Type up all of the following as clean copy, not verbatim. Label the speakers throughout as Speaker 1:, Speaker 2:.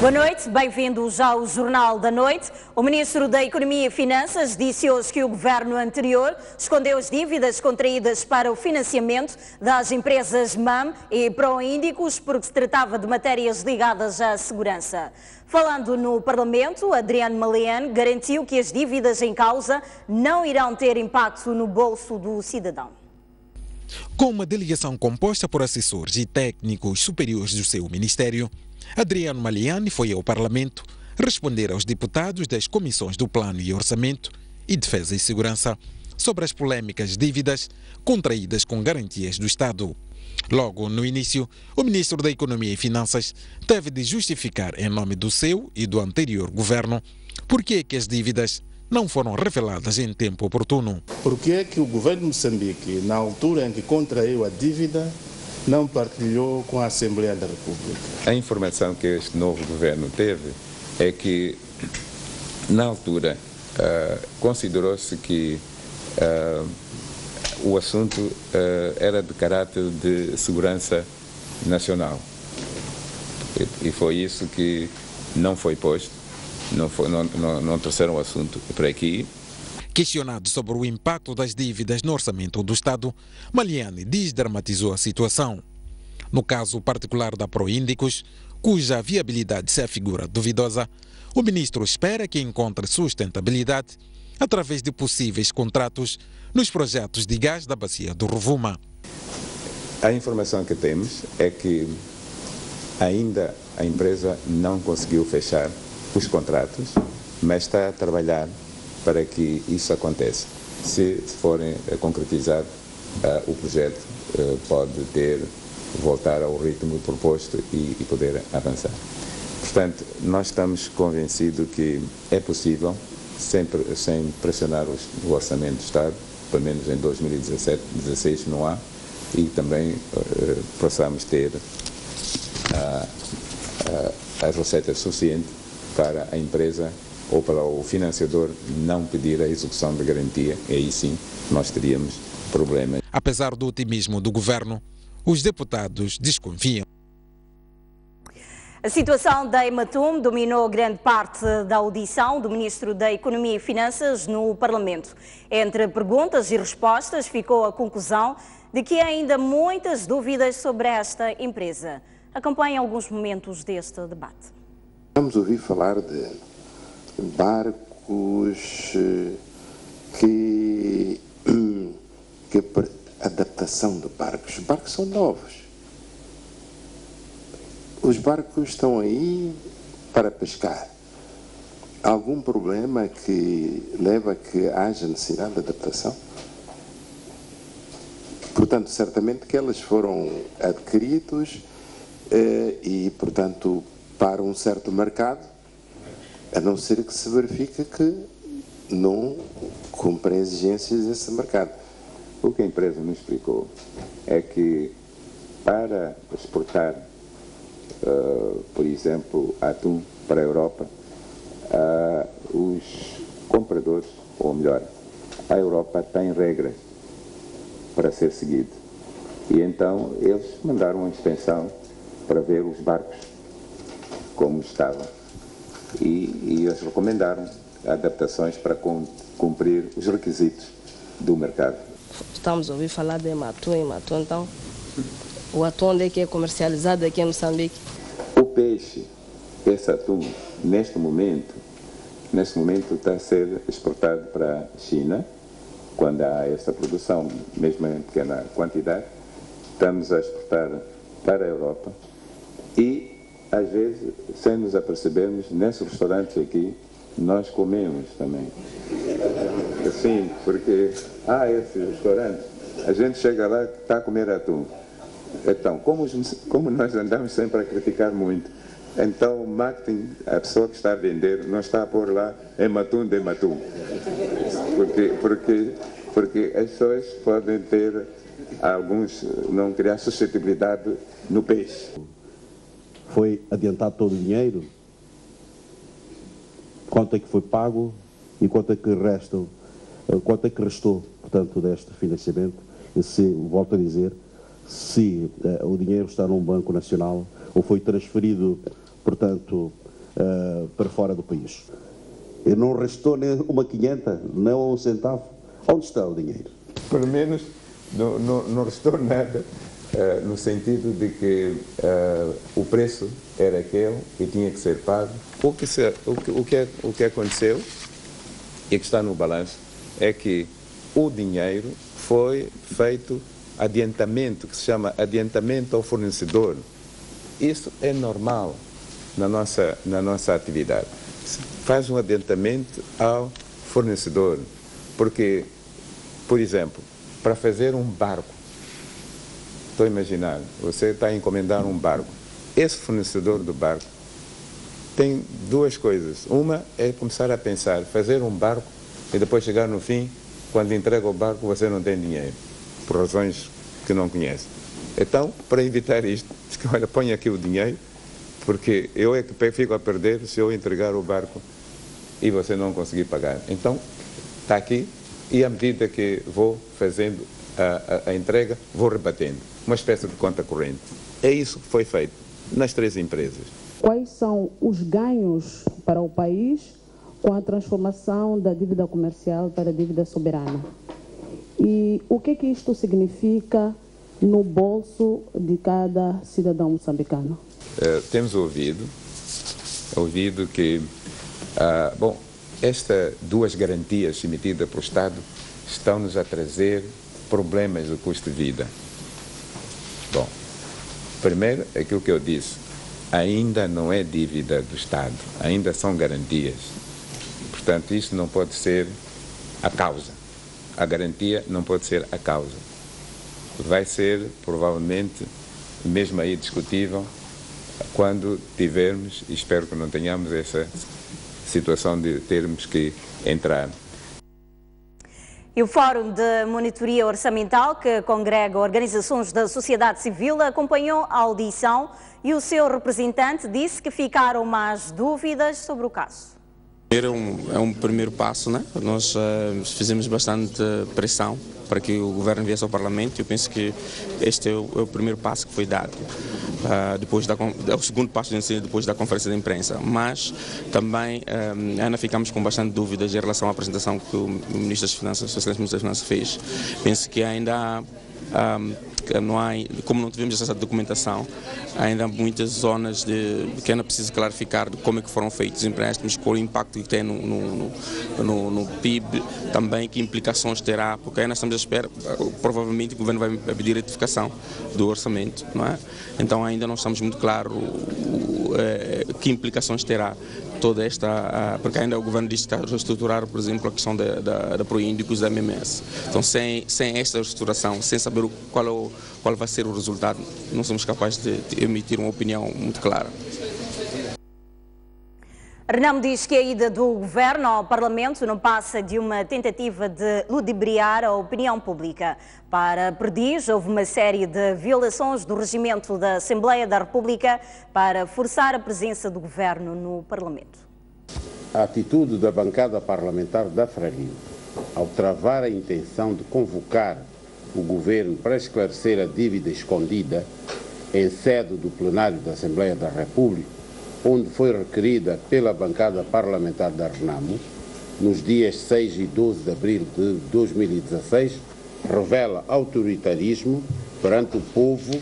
Speaker 1: Boa noite, bem-vindos ao Jornal da Noite. O Ministro da Economia e Finanças disse hoje que o governo anterior escondeu as dívidas contraídas para o financiamento das empresas MAM e Proíndicos porque se tratava de matérias ligadas à segurança. Falando no Parlamento, Adriano Malian garantiu que as dívidas em causa não irão ter impacto no bolso do cidadão.
Speaker 2: Com uma delegação composta por assessores e técnicos superiores do seu ministério, Adriano Malian foi ao Parlamento responder aos deputados das comissões do Plano e Orçamento e Defesa e Segurança sobre as polêmicas dívidas contraídas com garantias do Estado. Logo no início, o Ministro da Economia e Finanças teve de justificar em nome do seu e do anterior governo por que as dívidas não foram reveladas em tempo oportuno.
Speaker 3: Por que é que o governo de Moçambique, na altura em que contraiu a dívida, não partilhou com a Assembleia da República?
Speaker 4: A informação que este novo governo teve é que, na altura, considerou-se que o assunto era de caráter de segurança nacional. E foi isso que não foi posto, não trouxeram o assunto para aqui.
Speaker 2: Questionado sobre o impacto das dívidas no orçamento do Estado, Maliani desdramatizou a situação. No caso particular da Proíndicos, cuja viabilidade se afigura duvidosa, o ministro espera que encontre sustentabilidade através de possíveis contratos nos projetos de gás da bacia do Rovuma.
Speaker 4: A informação que temos é que ainda a empresa não conseguiu fechar os contratos, mas está a trabalhar para que isso aconteça. Se forem concretizar, o projeto pode voltar ao ritmo proposto e poder avançar. Portanto, nós estamos convencidos que é possível, sempre sem pressionar o orçamento do Estado, pelo menos em 2017, 2016 não há, e também possamos ter a receita suficiente para a empresa ou para o financiador não pedir a execução de garantia, e aí sim nós teríamos problemas.
Speaker 2: Apesar do otimismo do governo, os deputados desconfiam.
Speaker 1: A situação da Ematum dominou grande parte da audição do Ministro da Economia e Finanças no Parlamento. Entre perguntas e respostas ficou a conclusão de que há ainda muitas dúvidas sobre esta empresa. Acompanhem alguns momentos deste debate.
Speaker 5: Vamos ouvir falar de barcos que adaptação de barcos. Os barcos são novos. Os barcos estão aí para pescar. Há algum problema que leva a que haja necessidade de adaptação? Portanto, certamente que elas foram adquiridos e, portanto, para um certo mercado, a não ser que se verifique que não cumprem exigências desse mercado.
Speaker 4: O que a empresa nos explicou é que para exportar, por exemplo, atum para a Europa, os compradores, ou melhor, a Europa tem regras para ser seguido. E então eles mandaram uma inspeção para ver os barcos como estavam. E eles recomendaram adaptações para cumprir os requisitos do mercado.
Speaker 6: Estamos a ouvir falar de atum, então o atum onde é que é comercializado aqui em Moçambique?
Speaker 4: O peixe, esse atum, neste momento está a ser exportado para a China, quando há essa produção, mesmo em pequena quantidade. Estamos a exportar para a Europa e, às vezes, sem nos apercebermos, nesses restaurantes aqui, nós comemos também. Sim, porque há esse restaurante, a gente chega lá e está a comer atum. Então, como nós andamos sempre a criticar muito, então o marketing, a pessoa que está a vender, não está a pôr lá Ematum de Ematum. Porque as pessoas podem ter, alguns não criar suscetibilidade no peixe.
Speaker 7: Foi adiantado todo o dinheiro? Quanto é que foi pago e quanto é que restou, portanto, deste financiamento? E se, volto a dizer, se o dinheiro está num banco nacional ou foi transferido, portanto, para fora do país. E não restou nem uma 500, nem um centavo. Onde está o dinheiro?
Speaker 4: Pelo menos não restou nada, no sentido de que o preço era aquele e tinha que ser pago. O que aconteceu, e que está no balanço, é que o dinheiro foi feito adiantamento, que se chama adiantamento ao fornecedor. Isso é normal na nossa atividade. Se faz um adiantamento ao fornecedor, porque, por exemplo, para fazer um barco, estou a imaginar, você está a encomendar um barco, esse fornecedor do barco tem duas coisas. Uma é começar a pensar, fazer um barco e depois chegar no fim, quando entrega o barco, você não tem dinheiro, por razões que não conhece. Então, para evitar isto, diz que, olha, põe aqui o dinheiro, porque eu é que fico a perder se eu entregar o barco e você não conseguir pagar. Então, está aqui, e à medida que vou fazendo a entrega, vou rebatendo. Uma espécie de conta corrente. É isso que foi feito nas 3 empresas.
Speaker 8: Quais são os ganhos para o país com a transformação da dívida comercial para a dívida soberana? E o que isto significa no bolso de cada cidadão moçambicano?
Speaker 4: Temos ouvido que, estas 2 garantias emitidas pelo Estado estão-nos a trazer problemas do custo de vida. Bom, primeiro, aquilo que eu disse, ainda não é dívida do Estado, ainda são garantias. Portanto, isso não pode ser a causa. A garantia não pode ser a causa. Vai ser, provavelmente, mesmo aí discutível, quando tivermos, e espero que não tenhamos essa situação de termos que entrar.
Speaker 1: E o Fórum de Monitoria Orçamental, que congrega organizações da sociedade civil, acompanhou a audição e o seu representante disse que ficaram mais dúvidas sobre o caso.
Speaker 9: É um primeiro passo, né? Nós fizemos bastante pressão para que o governo viesse ao Parlamento. Eu penso que este é o primeiro passo que foi dado. É o segundo passo depois da conferência de imprensa, mas também ainda ficamos com bastante dúvidas em relação à apresentação que o Ministro das Finanças, o Excelente Ministro das Finanças fez. Penso que ainda como não tivemos essa documentação, ainda há muitas zonas que ainda preciso clarificar de como é que foram feitos os empréstimos, qual o impacto que tem no PIB, também que implicações terá, porque ainda estamos à espera, provavelmente o governo vai pedir retificação do orçamento, não é? Então ainda não estamos muito claros que implicações terá toda esta, porque ainda o governo diz que está a reestruturar, por exemplo, a questão da Proíndicos da MMS. Então, sem esta reestruturação, sem saber qual vai ser o resultado, não somos capazes de emitir uma opinião muito clara.
Speaker 1: Renamo diz que a ida do governo ao Parlamento não passa de uma tentativa de ludibriar a opinião pública. Para Perdiz, houve uma série de violações do regimento da Assembleia da República para forçar a presença do governo no Parlamento.
Speaker 10: A atitude da bancada parlamentar da Frelimo, ao travar a intenção de convocar o governo para esclarecer a dívida escondida em sede do plenário da Assembleia da República, onde foi requerida pela bancada parlamentar da Renamo, nos dias 6 e 12 de abril de 2016, revela autoritarismo perante o povo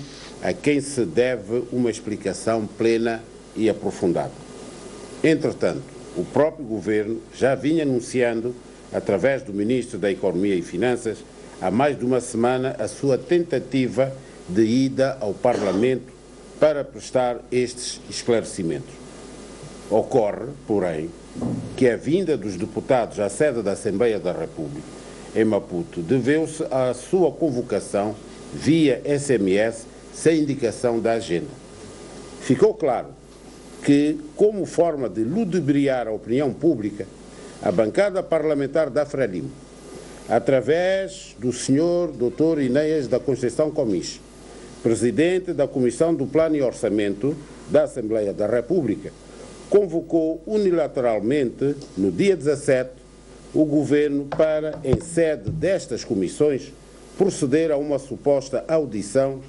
Speaker 10: a quem se deve uma explicação plena e aprofundada. Entretanto, o próprio governo já vinha anunciando, através do Ministro da Economia e Finanças, há mais de uma semana, a sua tentativa de ida ao Parlamento para prestar estes esclarecimentos. Ocorre, porém, que a vinda dos deputados à sede da Assembleia da República, em Maputo, deveu-se à sua convocação via SMS, sem indicação da agenda. Ficou claro que, como forma de ludibriar a opinião pública, a bancada parlamentar da Frelimo, através do Sr. Dr. Inês da Conceição Comiche, presidente da Comissão do Plano e Orçamento da Assembleia da República, convocou unilateralmente, no dia 17, o governo para, em sede destas comissões, proceder a uma suposta audição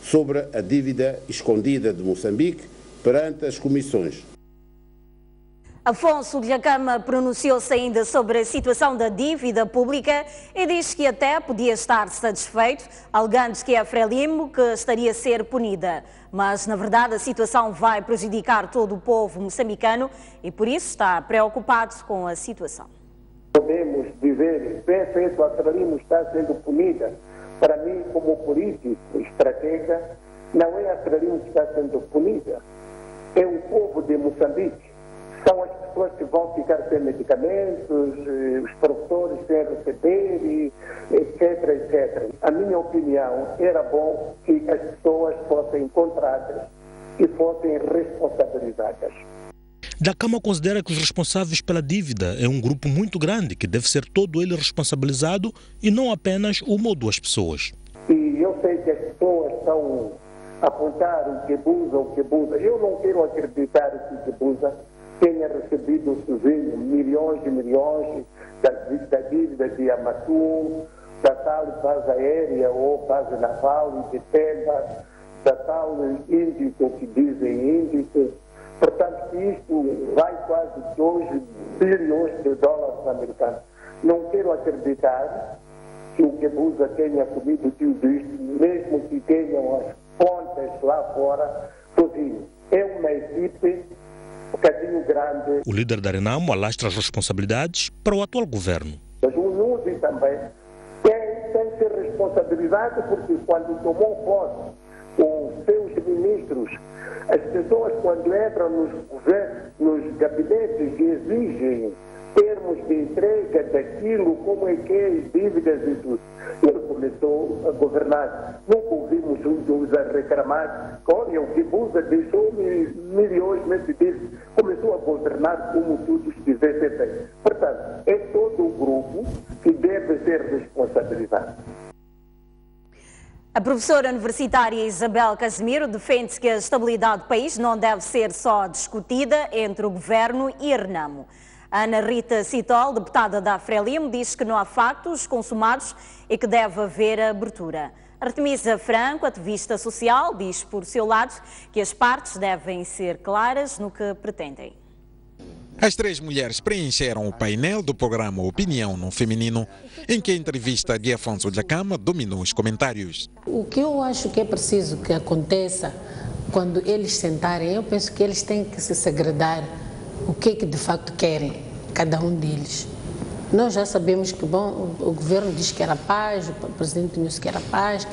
Speaker 10: sobre a dívida escondida de Moçambique perante as comissões.
Speaker 1: Afonso Dhlakama pronunciou-se ainda sobre a situação da dívida pública e disse que até podia estar satisfeito, alegando que é a Frelimo que estaria a ser punida. Mas, na verdade, a situação vai prejudicar todo o povo moçambicano e, por isso, está preocupado com a situação.
Speaker 11: Podemos dizer que a Frelimo está sendo punida. Para mim, como político, estratega, não é a Frelimo que está sendo punida. É o povo de Moçambique. São as pessoas que vão ficar sem medicamentos, os professores sem receber, etc, etc. A minha opinião, era bom que as pessoas fossem encontradas e fossem responsabilizadas.
Speaker 12: Dhlakama considera que os responsáveis pela dívida é um grupo muito grande que deve ser todo ele responsabilizado e não apenas uma ou duas pessoas.
Speaker 11: E eu sei que as pessoas estão a apontar o Kebuza. Eu não quero acreditar que o Kebuza tenha recebido sozinho milhões e milhões da dívida de Amatum, da tal base aérea ou base naval de Pemba, da tal índico que dizem índico. Portanto, isto vai quase 2 bilhões de dólares americanos. Não quero acreditar que o Kebuza tenha comido tudo isto, mesmo que tenham as contas lá fora sozinho. É uma equipe um bocadinho grande.
Speaker 12: O líder da Renamo alastra as responsabilidades para o atual governo.
Speaker 11: Mas o NUDI também tem que ser responsabilizado porque quando tomou posse com seus ministros, as pessoas quando entram nos gabinetes exigem termos de entrega daquilo, como é que é as dívidas e tudo. Ele começou a governar. Nunca ouvimos uns a reclamar. Olha, o Kebuza deixou milhões, começou a governar como tudo estivesse bem. Portanto, é todo o grupo que deve ser responsabilizado.
Speaker 1: A professora universitária Isabel Casimiro defende que a estabilidade do país não deve ser só discutida entre o governo e a Renamo. Ana Rita Citol, deputada da Frelimo, diz que não há factos consumados e que deve haver abertura. Artemisa Franco, ativista social, diz por seu lado que as partes devem ser claras no que pretendem.
Speaker 2: As 3 mulheres preencheram o painel do programa Opinião no Feminino, em que a entrevista de Afonso Dhlakama dominou os comentários.
Speaker 13: O que eu acho que é preciso que aconteça quando eles sentarem, eu penso que eles têm que se segredar o que de facto querem, cada um deles. Nós já sabemos que, bom, o governo diz que era paz, o presidente disse que era paz,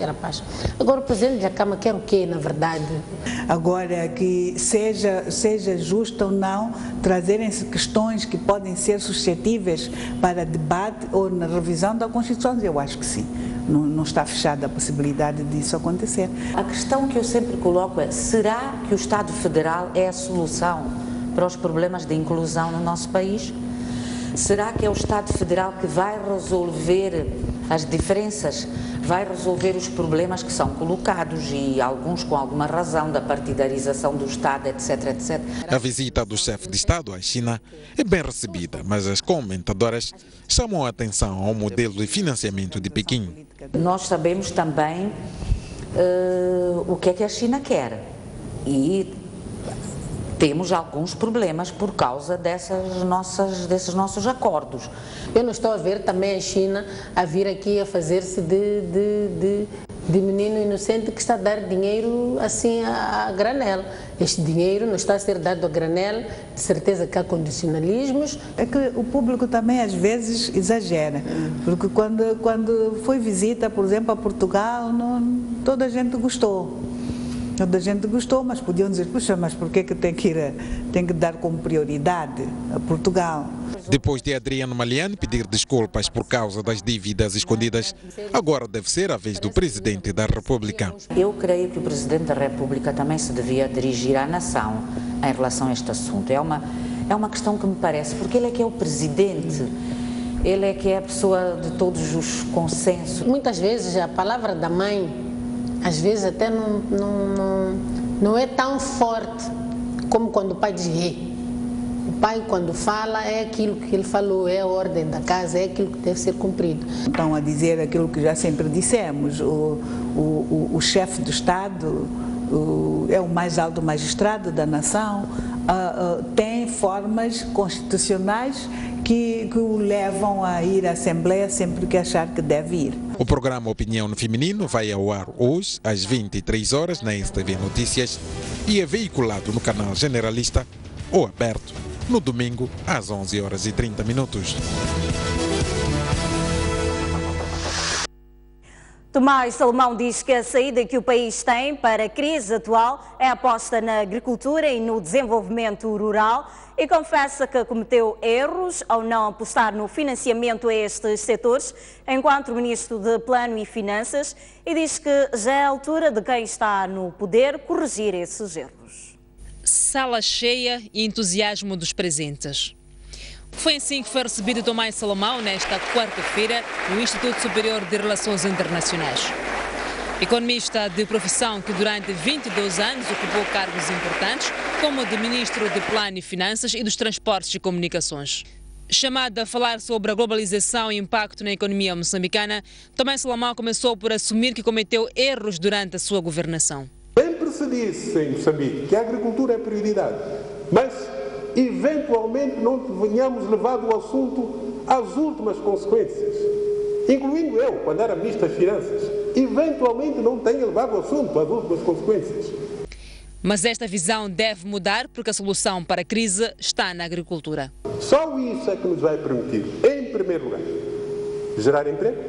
Speaker 13: Agora o presidente Dhlakama quer o quê, na verdade?
Speaker 14: Agora, que seja justo ou não, trazerem-se questões que podem ser suscetíveis para debate ou na revisão da Constituição, eu acho que sim. Não está fechada a possibilidade disso acontecer.
Speaker 15: A questão que eu sempre coloco é, será que o Estado Federal é a solução para os problemas de inclusão no nosso país? Será que é o Estado Federal que vai resolver as diferenças, vai resolver os problemas que são colocados e alguns com alguma razão da partidarização do Estado, etc, etc.
Speaker 2: A visita do chefe de Estado à China é bem recebida, mas as comentadoras chamam a atenção ao modelo de financiamento de Pequim.
Speaker 15: Nós sabemos também o que é que a China quer e temos alguns problemas por causa desses nossos acordos.
Speaker 13: Eu não estou a ver também a China a vir aqui a fazer-se de menino inocente que está a dar dinheiro assim a granel. Este dinheiro não está a ser dado a granel, de certeza que há condicionalismos.
Speaker 14: É que o público também às vezes exagera, porque quando foi visita, por exemplo, a Portugal, toda a gente gostou. Toda a gente gostou, mas podiam dizer, puxa, mas por que tem que dar como prioridade a Portugal?
Speaker 2: Depois de Adriano Maliani pedir desculpas por causa das dívidas escondidas, agora deve ser a vez do Presidente da República.
Speaker 15: Eu creio que o Presidente da República também se devia dirigir à nação em relação a este assunto. É uma questão que me parece, porque ele é que é o Presidente. Ele é que é a pessoa de todos os consensos.
Speaker 13: Muitas vezes a palavra da mãe às vezes até não é tão forte como quando o pai diz "ei". O pai quando fala é aquilo que ele falou, é a ordem da casa, é aquilo que deve ser cumprido.
Speaker 14: Estão a dizer aquilo que já sempre dissemos, o chefe do Estado é o mais alto magistrado da nação, tem formas constitucionais que o levam a ir à Assembleia sempre que achar que deve ir.
Speaker 2: O programa Opinião no Feminino vai ao ar hoje às 23 horas na STV Notícias e é veiculado no canal Generalista ou aberto no domingo às 11h30.
Speaker 1: Tomás Salomão diz que a saída que o país tem para a crise atual é a aposta na agricultura e no desenvolvimento rural e confessa que cometeu erros ao não apostar no financiamento a estes setores enquanto Ministro de Plano e Finanças e diz que já é a altura de quem está no poder corrigir esses erros.
Speaker 16: Sala cheia e entusiasmo dos presentes. Foi assim que foi recebido Tomás Salomão nesta quarta-feira no Instituto Superior de Relações Internacionais. Economista de profissão que durante 22 anos ocupou cargos importantes, como o de Ministro de Plano e Finanças e dos Transportes e Comunicações. Chamado a falar sobre a globalização e impacto na economia moçambicana, Tomás Salomão começou por assumir que cometeu erros durante a sua governação.
Speaker 17: Sempre se disse em Moçambique que a agricultura é prioridade, mas eventualmente não venhamos levar o assunto às últimas consequências, incluindo eu, quando era Ministro das Finanças, eventualmente não tenho levado o assunto às últimas consequências.
Speaker 16: Mas esta visão deve mudar porque a solução para a crise está na agricultura.
Speaker 17: Só isso é que nos vai permitir, em primeiro lugar, gerar emprego,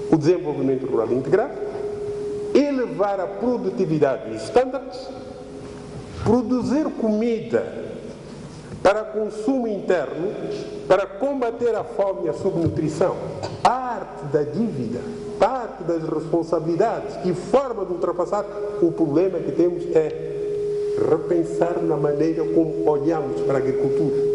Speaker 17: o desenvolvimento rural integrado, elevar a produtividade e estándares, produzir comida para consumo interno, para combater a fome e a subnutrição. Parte da dívida, parte das responsabilidades e forma de ultrapassar o problema que temos é repensar na maneira como olhamos para a agricultura.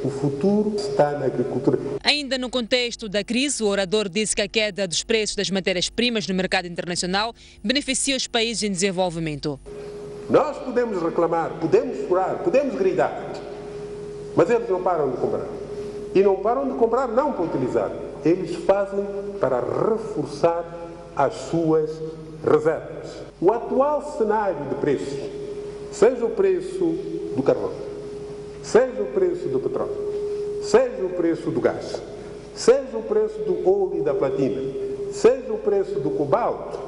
Speaker 17: O futuro está na agricultura.
Speaker 16: Ainda no contexto da crise, o orador disse que a queda dos preços das matérias-primas no mercado internacional beneficia os países em desenvolvimento.
Speaker 17: Nós podemos reclamar, podemos chorar, podemos gritar, mas eles não param de comprar. E não param de comprar não para utilizar. Eles fazem para reforçar as suas reservas. O atual cenário de preços, seja o preço do carvão, seja o preço do petróleo, seja o preço do gás, seja o preço do ouro e da platina, seja o preço do cobalto,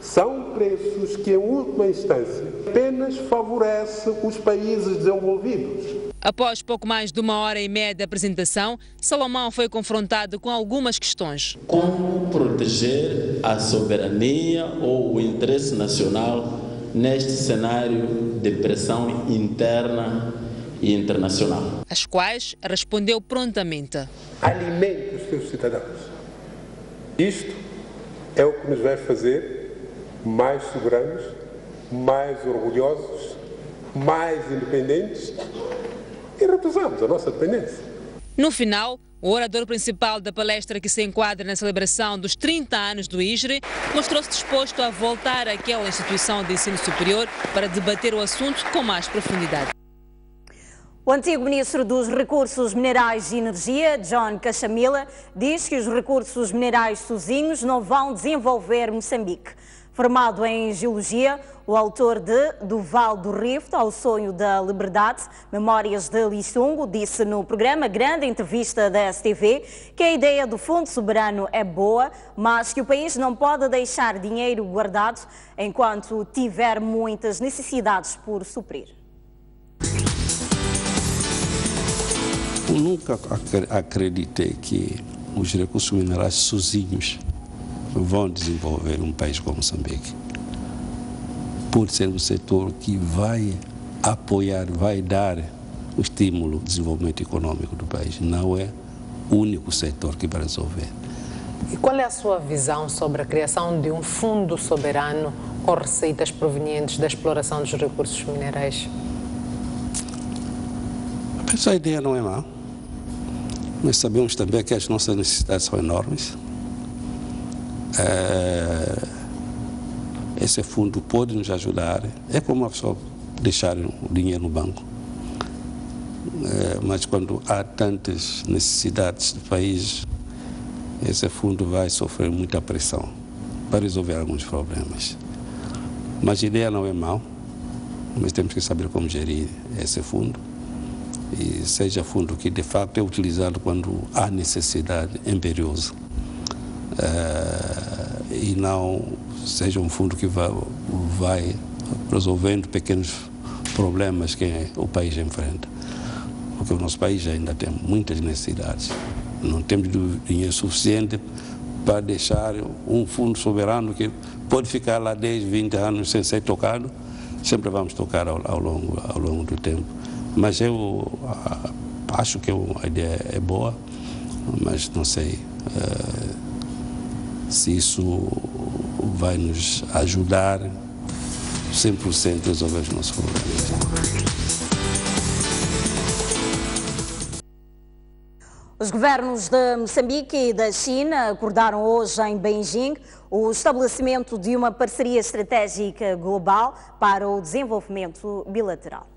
Speaker 17: são preços que, em última instância, apenas favorecem os países desenvolvidos.
Speaker 16: Após pouco mais de 1h30 de apresentação, Salomão foi confrontado com algumas questões.
Speaker 18: Como proteger a soberania ou o interesse nacional neste cenário de pressão interna e internacional?
Speaker 16: As quais respondeu prontamente.
Speaker 17: Alimente os seus cidadãos. Isto é o que nos vai fazer mais soberanos, mais orgulhosos, mais independentes e reduzamos a nossa dependência.
Speaker 16: No final, o orador principal da palestra, que se enquadra na celebração dos 30 anos do IGRE, mostrou-se disposto a voltar àquela instituição de ensino superior para debater o assunto com mais profundidade.
Speaker 1: O antigo ministro dos Recursos Minerais e Energia, John Cachamila, diz que os recursos minerais sozinhos não vão desenvolver Moçambique. Formado em Geologia, o autor de Do Vale do Rift ao Sonho da Liberdade, Memórias de Lissungo, disse no programa Grande Entrevista da STV que a ideia do Fundo Soberano é boa, mas que o país não pode deixar dinheiro guardado enquanto tiver muitas necessidades por suprir.
Speaker 19: Eu nunca acreditei que os recursos minerais sozinhos vão desenvolver um país como Moçambique. Por ser um setor que vai apoiar, vai dar o estímulo ao desenvolvimento econômico do país. Não é o único setor que vai resolver.
Speaker 20: E qual é a sua visão sobre a criação de um fundo soberano com receitas provenientes da exploração dos recursos minerais?
Speaker 19: Essa ideia não é má. Nós sabemos também que as nossas necessidades são enormes. Esse fundo pode nos ajudar. É como a pessoa deixar o dinheiro no banco. Mas quando há tantas necessidades do país, esse fundo vai sofrer muita pressão para resolver alguns problemas. Mas a ideia não é mau, mas temos que saber como gerir esse fundo. E seja fundo que de facto é utilizado quando há necessidade imperiosa. E não seja um fundo que vai resolvendo pequenos problemas que o país enfrenta. Porque o nosso país ainda tem muitas necessidades. Não temos dinheiro suficiente para deixar um fundo soberano que pode ficar lá 10, 20 anos sem ser tocado. Sempre vamos tocar ao longo do tempo. Mas eu acho que a ideia é boa, mas não sei se isso vai nos ajudar 100% a resolver os nossos problemas.
Speaker 1: Os governos de Moçambique e da China acordaram hoje em Beijing o estabelecimento de uma parceria estratégica global para o desenvolvimento bilateral.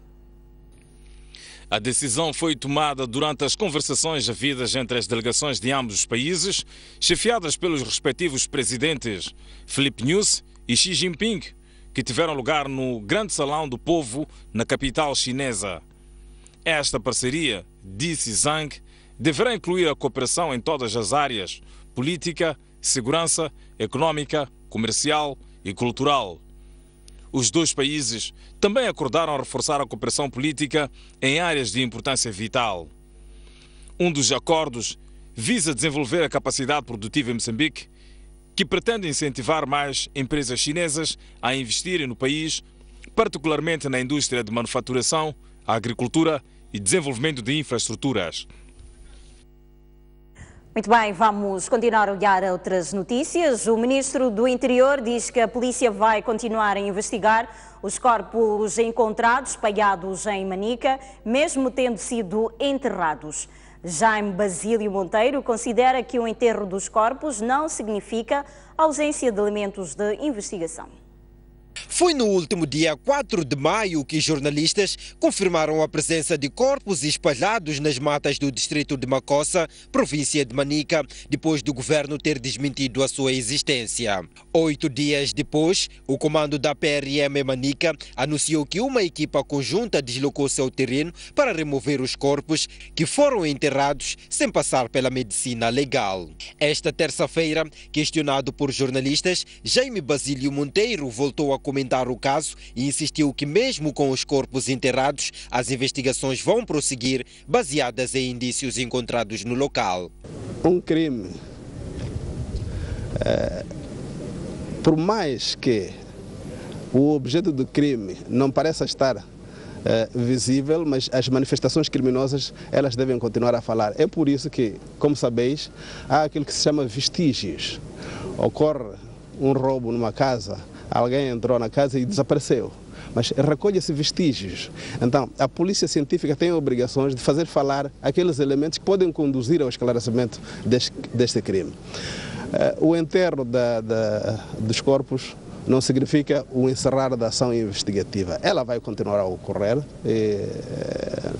Speaker 21: A decisão foi tomada durante as conversações havidas entre as delegações de ambos os países, chefiadas pelos respectivos presidentes Filipe Nyusi e Xi Jinping, que tiveram lugar no Grande Salão do Povo, na capital chinesa. Esta parceria, disse Zhang, deverá incluir a cooperação em todas as áreas: política, segurança, econômica, comercial e cultural. Os dois países também acordaram reforçar a cooperação política em áreas de importância vital. Um dos acordos visa desenvolver a capacidade produtiva em Moçambique, que pretende incentivar mais empresas chinesas a investirem no país, particularmente na indústria de manufaturação, agricultura e desenvolvimento de infraestruturas.
Speaker 1: Muito bem, vamos continuar a olhar outras notícias. O Ministro do Interior diz que a polícia vai continuar a investigar os corpos encontrados espalhados em Manica, mesmo tendo sido enterrados. Jaime Basílio Monteiro considera que o enterro dos corpos não significa ausência de elementos de investigação.
Speaker 22: Foi no último dia 4 de maio que jornalistas confirmaram a presença de corpos espalhados nas matas do distrito de Macossa, província de Manica, depois do governo ter desmentido a sua existência. 8 dias depois, o comando da PRM Manica anunciou que uma equipa conjunta deslocou-se ao terreno para remover os corpos que foram enterrados sem passar pela medicina legal. Esta terça-feira, questionado por jornalistas, Jaime Basílio Monteiro voltou a comentar o caso e insistiu que mesmo com os corpos enterrados, as investigações vão prosseguir baseadas em indícios encontrados no local.
Speaker 23: Um crime, por mais que o objeto do crime não pareça estar visível, mas as manifestações criminosas elas devem continuar a falar. É por isso que, como sabeis, há aquilo que se chama vestígios. Ocorre um roubo numa casa, alguém entrou na casa e desapareceu, mas recolhe-se vestígios. Então, a polícia científica tem obrigações de fazer falar aqueles elementos que podem conduzir ao esclarecimento deste crime. O enterro dos corpos não significa o encerrar da ação investigativa. Ela vai continuar a ocorrer e,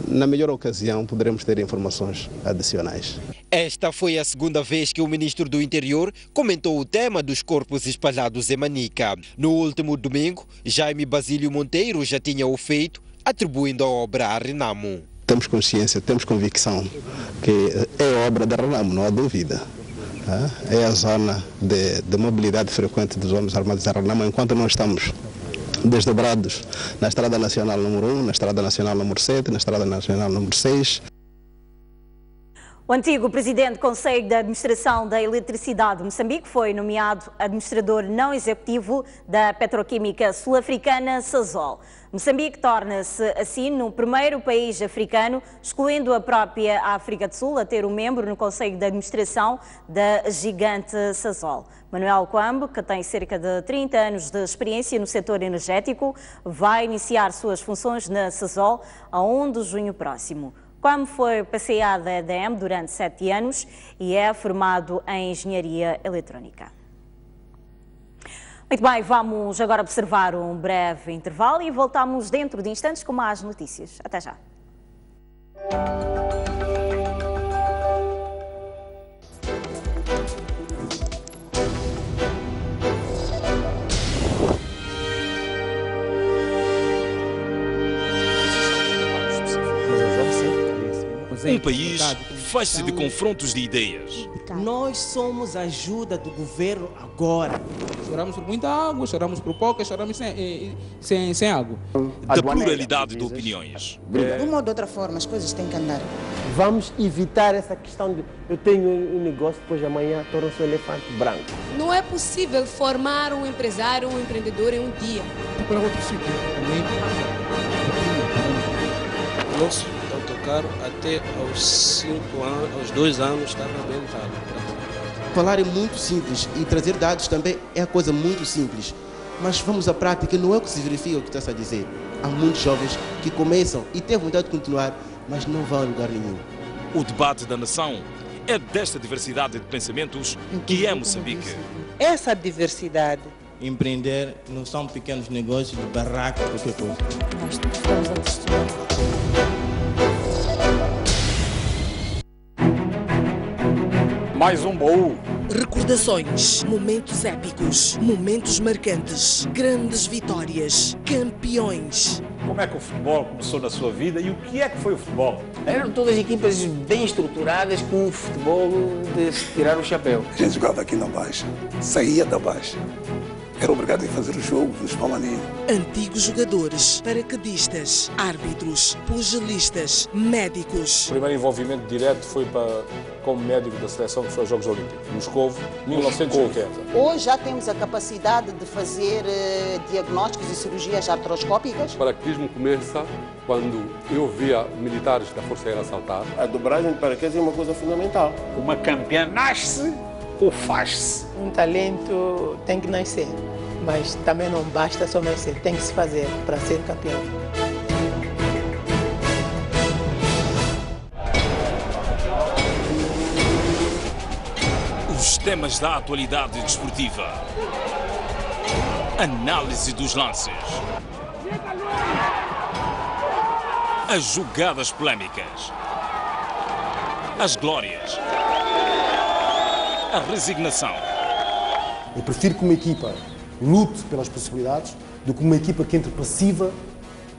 Speaker 23: na melhor ocasião, poderemos ter informações adicionais.
Speaker 22: Esta foi a segunda vez que o ministro do Interior comentou o tema dos corpos espalhados em Manica. No último domingo, Jaime Basílio Monteiro já tinha o feito, atribuindo a obra a Renamo.
Speaker 23: Temos consciência, temos convicção que é obra da Renamo, não há dúvida. É a zona de mobilidade frequente dos homens armados da Renamo, enquanto nós estamos desdobrados na Estrada Nacional número 1, na Estrada Nacional número 7, na Estrada Nacional número 6.
Speaker 1: O antigo presidente do Conselho de Administração da Eletricidade de Moçambique foi nomeado administrador não executivo da petroquímica sul-africana Sasol. Moçambique torna-se assim no primeiro país africano, excluindo a própria África do Sul, a ter um membro no Conselho de Administração da gigante Sasol. Manuel Quambo, que tem cerca de 30 anos de experiência no setor energético, vai iniciar suas funções na Sasol a 1 de junho próximo. Quambo foi PCA da EDM durante 7 anos e é formado em Engenharia Eletrónica. Muito bem, vamos agora observar um breve intervalo e voltamos dentro de instantes com mais notícias. Até já.
Speaker 21: Um país faz-se de confrontos de ideias.
Speaker 3: Nós somos a ajuda do governo agora.
Speaker 5: Choramos por muita água, choramos por pouca, choramos sem água.
Speaker 21: Da pluralidade de opiniões.
Speaker 6: De uma ou de outra forma, as coisas têm que andar.
Speaker 24: Vamos evitar essa questão de eu tenho um negócio, depois de amanhã torna-se um elefante branco.
Speaker 25: Não é possível formar um empresário, um empreendedor em um dia.
Speaker 26: Para outro sítio também. Nosso autocarro até aos 5 anos, aos 2 anos estava arrebentado.
Speaker 27: Falar é muito simples e trazer dados também é a coisa muito simples. Mas vamos à prática, não é o que se verifica o que está a dizer. Há muitos jovens que começam e têm vontade de continuar, mas não vão a lugar nenhum.
Speaker 21: O debate da nação é desta diversidade de pensamentos que é Moçambique.
Speaker 28: Essa diversidade.
Speaker 29: Empreender não são pequenos negócios de barraco, qualquer coisa.
Speaker 28: Nós estamos a destruir.
Speaker 21: Mais um baú.
Speaker 30: Recordações, momentos épicos, momentos marcantes, grandes vitórias, campeões.
Speaker 21: Como é que o futebol começou na sua vida e o que é que foi o futebol?
Speaker 24: Eram todas equipas bem estruturadas com um futebol de se tirar o chapéu.
Speaker 31: A gente jogava aqui na Baixa, saía da Baixa. Era obrigado a fazer o jogo dos palmaninhos.
Speaker 30: Antigos jogadores, paraquedistas, árbitros, pugilistas, médicos.
Speaker 32: O primeiro envolvimento direto foi como médico da seleção que foi aos Jogos Olímpicos, Moscovo, 1980.
Speaker 6: Hoje já temos a capacidade de fazer diagnósticos e cirurgias artroscópicas.
Speaker 17: O paraquedismo começa quando eu via militares da Força Aérea saltar.
Speaker 24: A dobragem de paraquedas é uma coisa fundamental.
Speaker 21: Uma campeã nasce ou faz-se?
Speaker 28: Um talento tem que nascer, mas também não basta só nascer, tem que se fazer para ser campeão.
Speaker 21: Os temas da atualidade desportiva. Análise dos lances. As jogadas polémicas. As glórias. A resignação.
Speaker 33: Eu prefiro que uma equipa lute pelas possibilidades do que uma equipa que entre passiva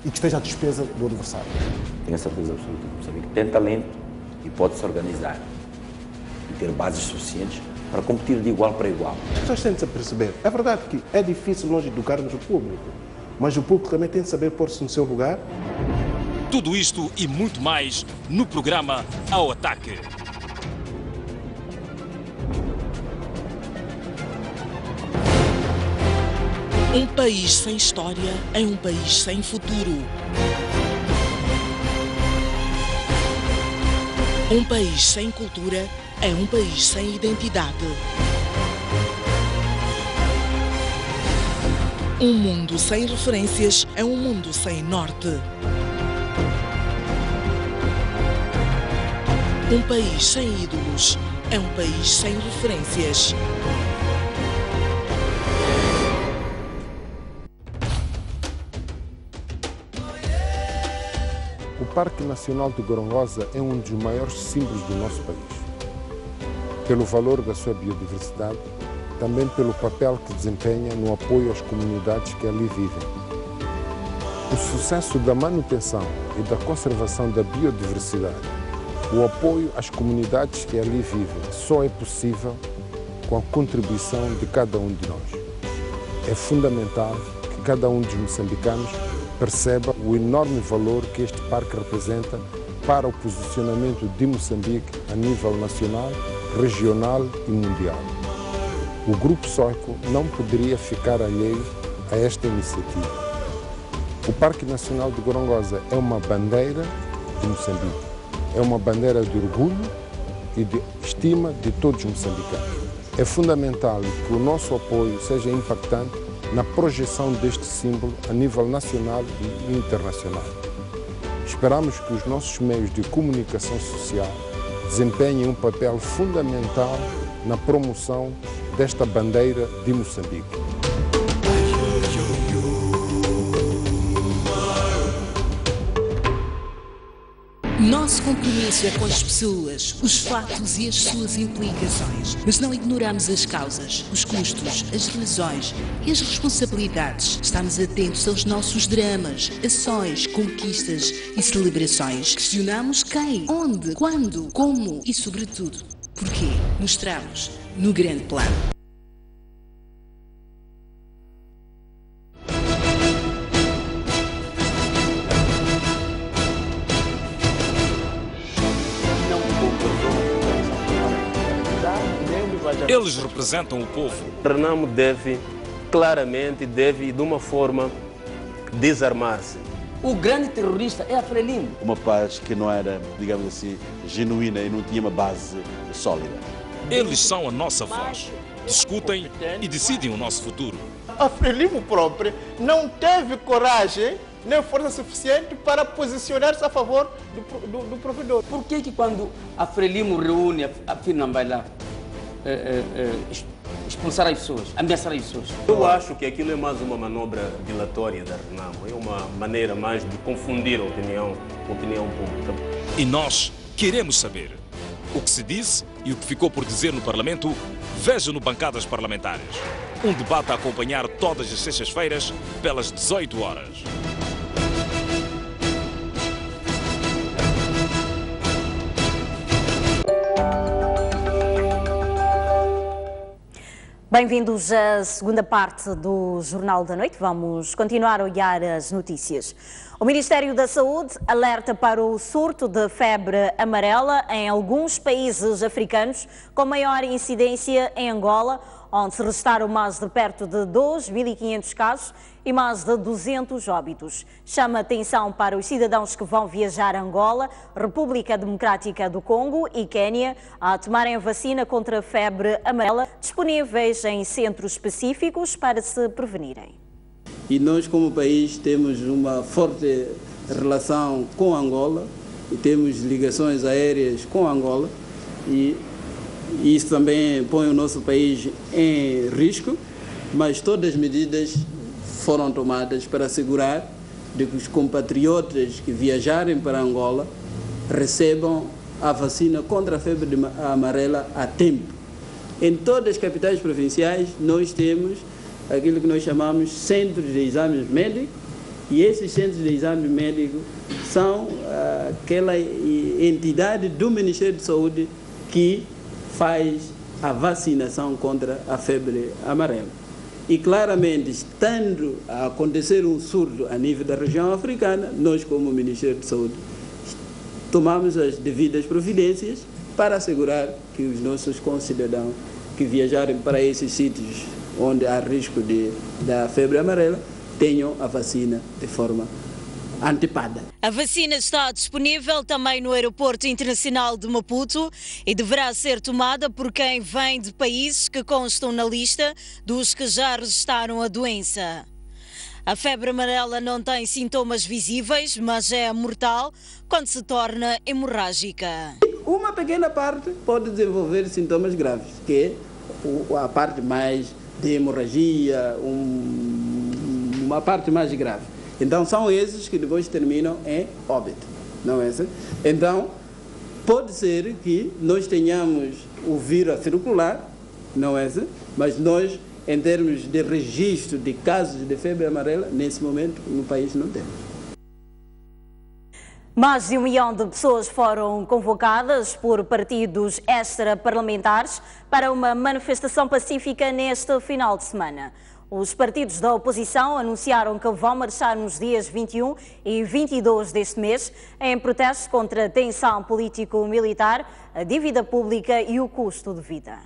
Speaker 33: e que esteja à despesa do adversário.
Speaker 34: Tenho a certeza absoluta que Moçambique tem talento e pode se organizar e ter bases suficientes para competir de igual para igual.
Speaker 23: As pessoas têm de se perceber. É verdade que é difícil nós educarmos o público, mas o público também tem de saber pôr-se no seu lugar.
Speaker 21: Tudo isto e muito mais no programa Ao Ataque.
Speaker 30: Um país sem história é um país sem futuro. Um país sem cultura é um país sem identidade. Um mundo sem referências é um mundo sem norte. Um país sem ídolos é um país sem referências.
Speaker 17: O Parque Nacional de Gorongosa é um dos maiores símbolos do nosso país. Pelo valor da sua biodiversidade, também pelo papel que desempenha no apoio às comunidades que ali vivem. O sucesso da manutenção e da conservação da biodiversidade, o apoio às comunidades que ali vivem, só é possível com a contribuição de cada um de nós. É fundamental que cada um dos moçambicanos perceba o enorme valor que este parque representa para o posicionamento de Moçambique a nível nacional, regional e mundial. O Grupo Soico não poderia ficar alheio a esta iniciativa. O Parque Nacional de Gorongosa é uma bandeira de Moçambique, é uma bandeira de orgulho e de estima de todos os moçambicanos. É fundamental que o nosso apoio seja impactante na projeção deste símbolo a nível nacional e internacional. Esperamos que os nossos meios de comunicação social desempenhem um papel fundamental na promoção desta bandeira de Moçambique.
Speaker 30: Nosso compromisso é com as pessoas, os fatos e as suas implicações. Mas não ignoramos as causas, os custos, as razões e as responsabilidades. Estamos atentos aos nossos dramas, ações, conquistas e celebrações. Questionamos quem, onde, quando, como e, sobretudo, porquê. Mostramos no grande plano.
Speaker 21: Eles representam o povo.
Speaker 2: Renamo deve, claramente, de uma forma, desarmar-se.
Speaker 4: O grande terrorista é a Frelimo.
Speaker 7: Uma paz que não era, digamos assim, genuína e não tinha uma base sólida.
Speaker 21: Eles são a nossa voz. Discutem e decidem o nosso futuro.
Speaker 8: A Frelimo própria não teve coragem nem força suficiente para posicionar-se a favor do provedor.
Speaker 4: Por que quando a Frelimo reúne, a FINAM vai lá expulsar as pessoas, ameaçar as pessoas?
Speaker 2: Eu acho que aquilo é mais uma manobra dilatória da Renamo. É uma maneira mais de confundir a opinião pública.
Speaker 21: E nós queremos saber o que se disse e o que ficou por dizer no Parlamento. Veja no Bancadas Parlamentares. Um debate a acompanhar todas as sextas-feiras pelas 18 horas.
Speaker 1: Bem-vindos à segunda parte do Jornal da Noite. Vamos continuar a olhar as notícias. O Ministério da Saúde alerta para o surto de febre amarela em alguns países africanos, com maior incidência em Angola, onde se registaram mais de perto de 2.500 casos e mais de 200 óbitos. Chama atenção para os cidadãos que vão viajar a Angola, República Democrática do Congo e Quênia a tomarem a vacina contra a febre amarela, disponíveis em centros específicos para se prevenirem.
Speaker 9: E nós, como país, temos uma forte relação com Angola e temos ligações aéreas com Angola e isso também põe o nosso país em risco, mas todas as medidas foram tomadas para assegurar de que os compatriotas que viajarem para Angola recebam a vacina contra a febre amarela a tempo. Em todas as capitais provinciais nós temos aquilo que nós chamamos centros de exames médicos, e esses centros de exames médicos são aquela entidade do Ministério de Saúde que faz a vacinação contra a febre amarela. E claramente, estando a acontecer um surto a nível da região africana, nós, como Ministério de Saúde, tomamos as devidas providências para assegurar que os nossos concidadãos que viajarem para esses sítios onde há risco da febre amarela tenham a vacina de forma antecipada.
Speaker 1: A vacina está disponível também no Aeroporto Internacional de Maputo e deverá ser tomada por quem vem de países que constam na lista dos que já registaram a doença. A febre amarela não tem sintomas visíveis, mas é mortal quando se torna hemorrágica.
Speaker 9: Uma pequena parte pode desenvolver sintomas graves, que é a parte mais de hemorragia, uma parte mais grave. Então são esses que depois terminam em óbito, não é assim? Então pode ser que nós tenhamos o vírus a circular, não é assim? Mas nós, em termos de registro de casos de febre amarela, nesse momento no país não temos.
Speaker 1: Mais de 1 milhão de pessoas foram convocadas por partidos extraparlamentares para uma manifestação pacífica neste final de semana. Os partidos da oposição anunciaram que vão marchar nos dias 21 e 22 deste mês em protestos contra a tensão político-militar, a dívida pública e o custo de vida.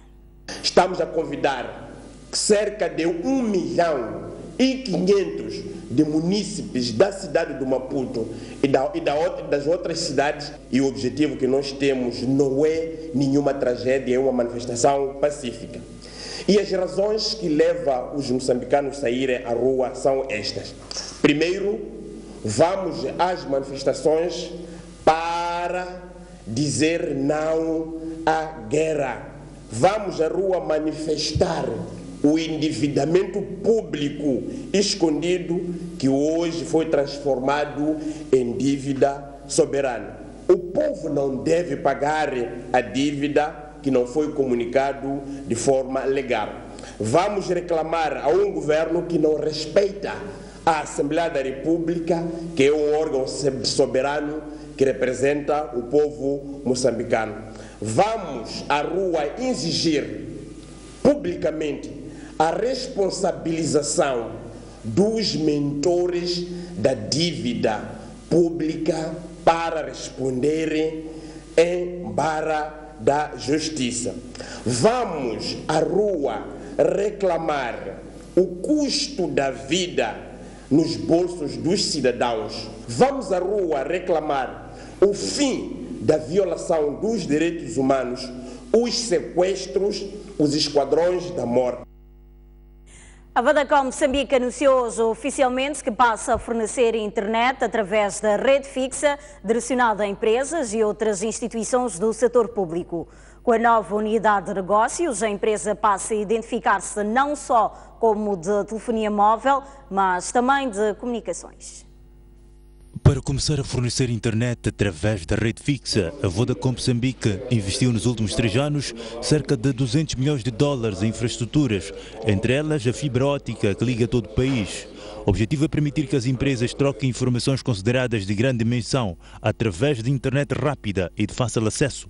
Speaker 10: Estamos a convidar cerca de 1.500.000 de munícipes da cidade do Maputo e das outras cidades, e o objetivo que nós temos não é nenhuma tragédia, é uma manifestação pacífica. E as razões que levam os moçambicanos a saírem à rua são estas. Primeiro, vamos às manifestações para dizer não à guerra. Vamos à rua manifestar o endividamento público escondido que hoje foi transformado em dívida soberana. O povo não deve pagar a dívida que não foi comunicado de forma legal. Vamos reclamar a um governo que não respeita a Assembleia da República, que é um órgão soberano que representa o povo moçambicano. Vamos à rua exigir publicamente a responsabilização dos mentores da dívida pública para responderem em barra da justiça. Vamos à rua reclamar o custo da vida nos bolsos dos cidadãos. Vamos à rua reclamar o fim da violação dos direitos humanos, os sequestros, os esquadrões da morte.
Speaker 1: A Vodacom Moçambique anunciou hoje oficialmente que passa a fornecer internet através da rede fixa direcionada a empresas e outras instituições do setor público. Com a nova unidade de negócios, a empresa passa a identificar-se não só como de telefonia móvel, mas também de comunicações.
Speaker 3: Para começar a fornecer internet através da rede fixa, a Vodacom Moçambique investiu nos últimos 3 anos cerca de 200 milhões de dólares em infraestruturas, entre elas a fibra óptica que liga todo o país. O objetivo é permitir que as empresas troquem informações consideradas de grande dimensão através de internet rápida e de fácil acesso.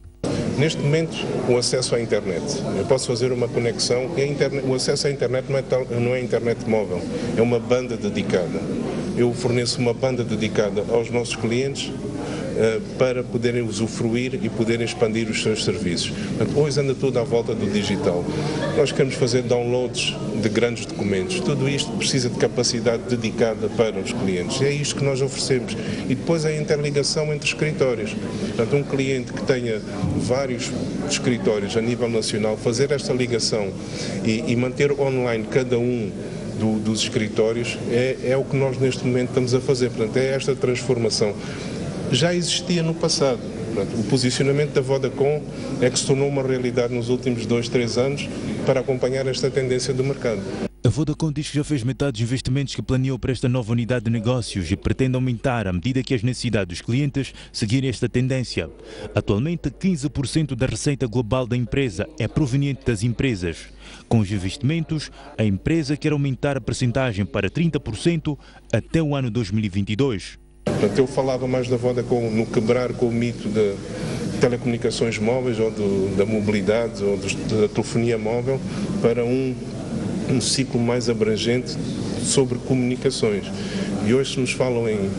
Speaker 17: Neste momento, o acesso à internet. Eu posso fazer uma conexão. O acesso à internet não é internet móvel, é uma banda dedicada. Eu forneço uma banda dedicada aos nossos clientes para poderem usufruir e poderem expandir os seus serviços. Hoje anda tudo à volta do digital. Nós queremos fazer downloads de grandes documentos. Tudo isto precisa de capacidade dedicada para os clientes. É isto que nós oferecemos. E depois a interligação entre escritórios. Portanto, um cliente que tenha vários escritórios a nível nacional, fazer esta ligação e manter online cada um dos escritórios é o que nós neste momento estamos a fazer. Portanto, é esta transformação. Já existia no passado. Portanto, o posicionamento da Vodacom é que se tornou uma realidade nos últimos 2, 3 anos para acompanhar esta tendência do mercado.
Speaker 3: A Vodacom diz que já fez metade dos investimentos que planeou para esta nova unidade de negócios e pretende aumentar à medida que as necessidades dos clientes seguirem esta tendência. Atualmente, 15% da receita global da empresa é proveniente das empresas. Com os investimentos, a empresa quer aumentar a percentagem para 30% até o ano 2022.
Speaker 17: Portanto, eu falava mais da Vodacom no quebrar com o mito de telecomunicações móveis ou da mobilidade ou da telefonia móvel para um ciclo mais abrangente sobre comunicações. E hoje se nos falam em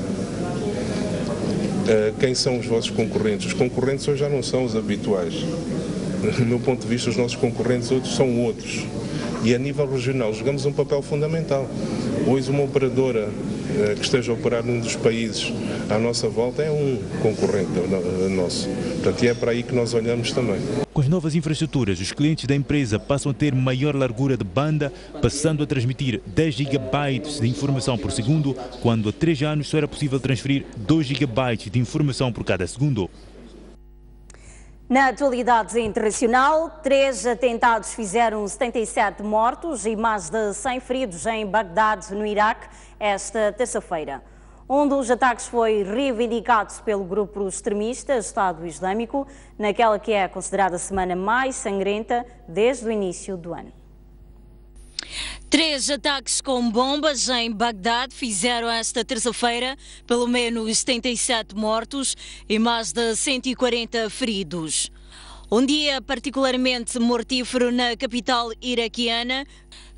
Speaker 17: quem são os vossos concorrentes. Os concorrentes hoje já não são os habituais. Do meu ponto de vista, os nossos concorrentes hoje são outros. E a nível regional jogamos um papel fundamental. Hoje uma operadora que esteja a operar num dos países à nossa volta é um concorrente nosso. Portanto, é para aí que nós olhamos também.
Speaker 3: Com as novas infraestruturas, os clientes da empresa passam a ter maior largura de banda, passando a transmitir 10 GB de informação por segundo, quando há 3 anos só era possível transferir 2 GB de informação por cada segundo.
Speaker 1: Na atualidade internacional, 3 atentados fizeram 77 mortos e mais de 100 feridos em Bagdade, no Iraque, esta terça-feira. Um dos ataques foi reivindicado pelo grupo extremista Estado Islâmico, naquela que é considerada a semana mais sangrenta desde o início do ano.
Speaker 5: 3 ataques com bombas em Bagdade fizeram esta terça-feira pelo menos 77 mortos e mais de 140 feridos. Um dia particularmente mortífero na capital iraquiana,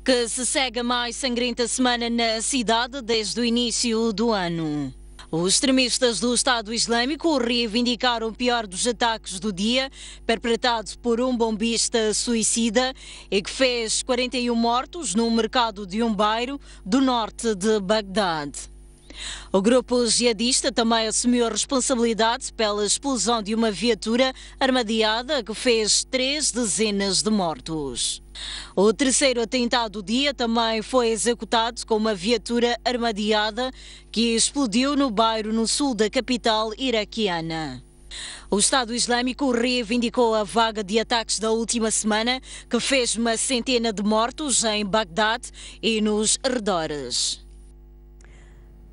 Speaker 5: que se segue a mais sangrenta semana na cidade desde o início do ano. Os extremistas do Estado Islâmico reivindicaram o pior dos ataques do dia, perpetrado por um bombista suicida e que fez 41 mortos no mercado de um bairro do norte de Bagdade. O grupo jihadista também assumiu a responsabilidade pela explosão de uma viatura armadeada que fez 3 dezenas de mortos. O terceiro atentado do dia também foi executado com uma viatura armadeada que explodiu no bairro no sul da capital iraquiana. O Estado Islâmico reivindicou a vaga de ataques da última semana, que fez uma centena de mortos em Bagdade e nos arredores.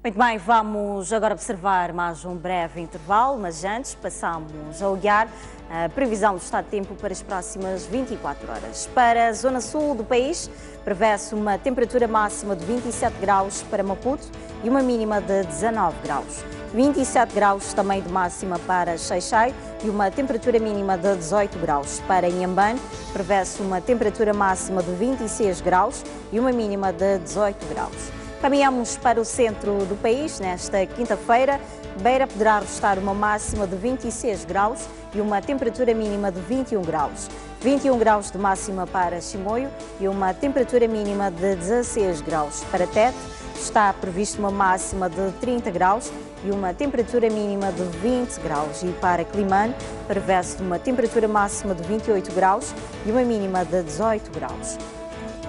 Speaker 1: Muito bem, vamos agora observar mais um breve intervalo, mas antes passamos a olhar a previsão do estado de tempo para as próximas 24 horas. Para a zona sul do país, prevê-se uma temperatura máxima de 27 graus para Maputo e uma mínima de 19 graus. 27 graus também de máxima para Xai-Xai e uma temperatura mínima de 18 graus. Para Inhambane, prevê-se uma temperatura máxima de 26 graus e uma mínima de 18 graus. Caminhamos para o centro do país. Nesta quinta-feira, Beira poderá registrar uma máxima de 26 graus e uma temperatura mínima de 21 graus. 21 graus de máxima para Chimoio e uma temperatura mínima de 16 graus. Para Tete, está previsto uma máxima de 30 graus e uma temperatura mínima de 20 graus. E para Climane, prevê-se uma temperatura máxima de 28 graus e uma mínima de 18 graus.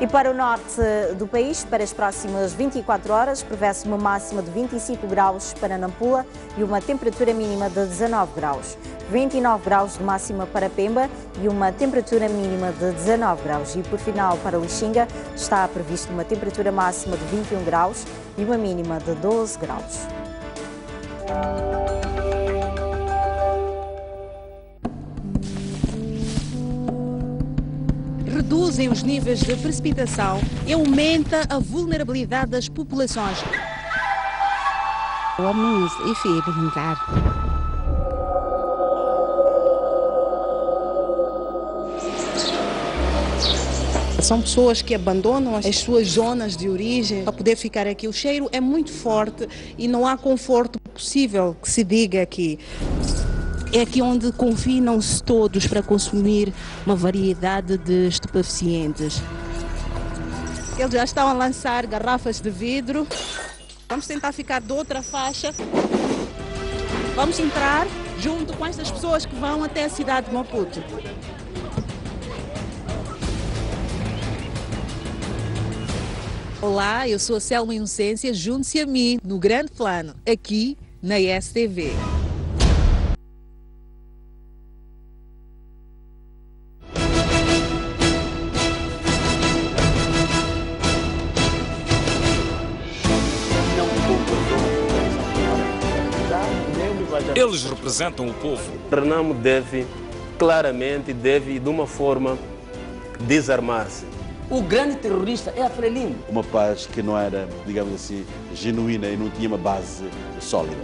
Speaker 1: E para o norte do país, para as próximas 24 horas, prevê-se uma máxima de 25 graus para Nampula e uma temperatura mínima de 19 graus. 29 graus de máxima para Pemba e uma temperatura mínima de 19 graus. E por final, para Lixinga, está prevista uma temperatura máxima de 21 graus e uma mínima de 12 graus.
Speaker 30: Reduzem os níveis de precipitação e aumenta a vulnerabilidade das populações.
Speaker 28: São pessoas que abandonam as suas zonas de origem para poder ficar aqui. O cheiro é muito forte e não há conforto possível que se diga aqui. É aqui onde confinam-se todos para consumir uma variedade de estupefacientes. Eles já estão a lançar garrafas de vidro. Vamos tentar ficar de outra faixa. Vamos entrar junto com estas pessoas que vão até a cidade de Maputo. Olá, eu sou a Selma Inocência, junte-se a mim no Grande Plano, aqui na STV.
Speaker 21: Eles representam o povo.
Speaker 2: Renamo deve, claramente, de uma forma, desarmar-se.
Speaker 4: O grande terrorista é a Frelimo.
Speaker 7: Uma paz que não era, digamos assim, genuína e não tinha uma base sólida.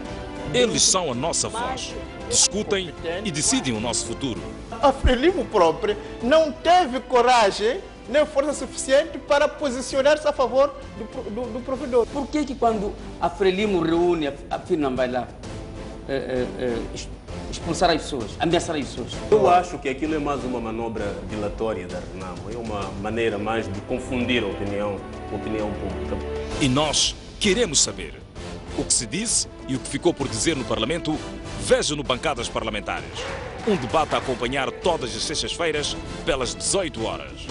Speaker 21: Eles são a nossa voz. Discutem e decidem o nosso futuro.
Speaker 8: A Frelimo própria não teve coragem nem força suficiente para posicionar-se a favor do provedor.
Speaker 4: Por que quando a Frelimo reúne, a FINAM vai lá expulsar as pessoas, ameaçar as pessoas?
Speaker 2: Eu acho que aquilo é mais uma manobra dilatória da Renamo. É uma maneira mais de confundir a opinião pública.
Speaker 21: E nós queremos saber o que se disse e o que ficou por dizer no Parlamento. Veja no Bancadas Parlamentares. Um debate a acompanhar todas as sextas-feiras pelas 18 horas.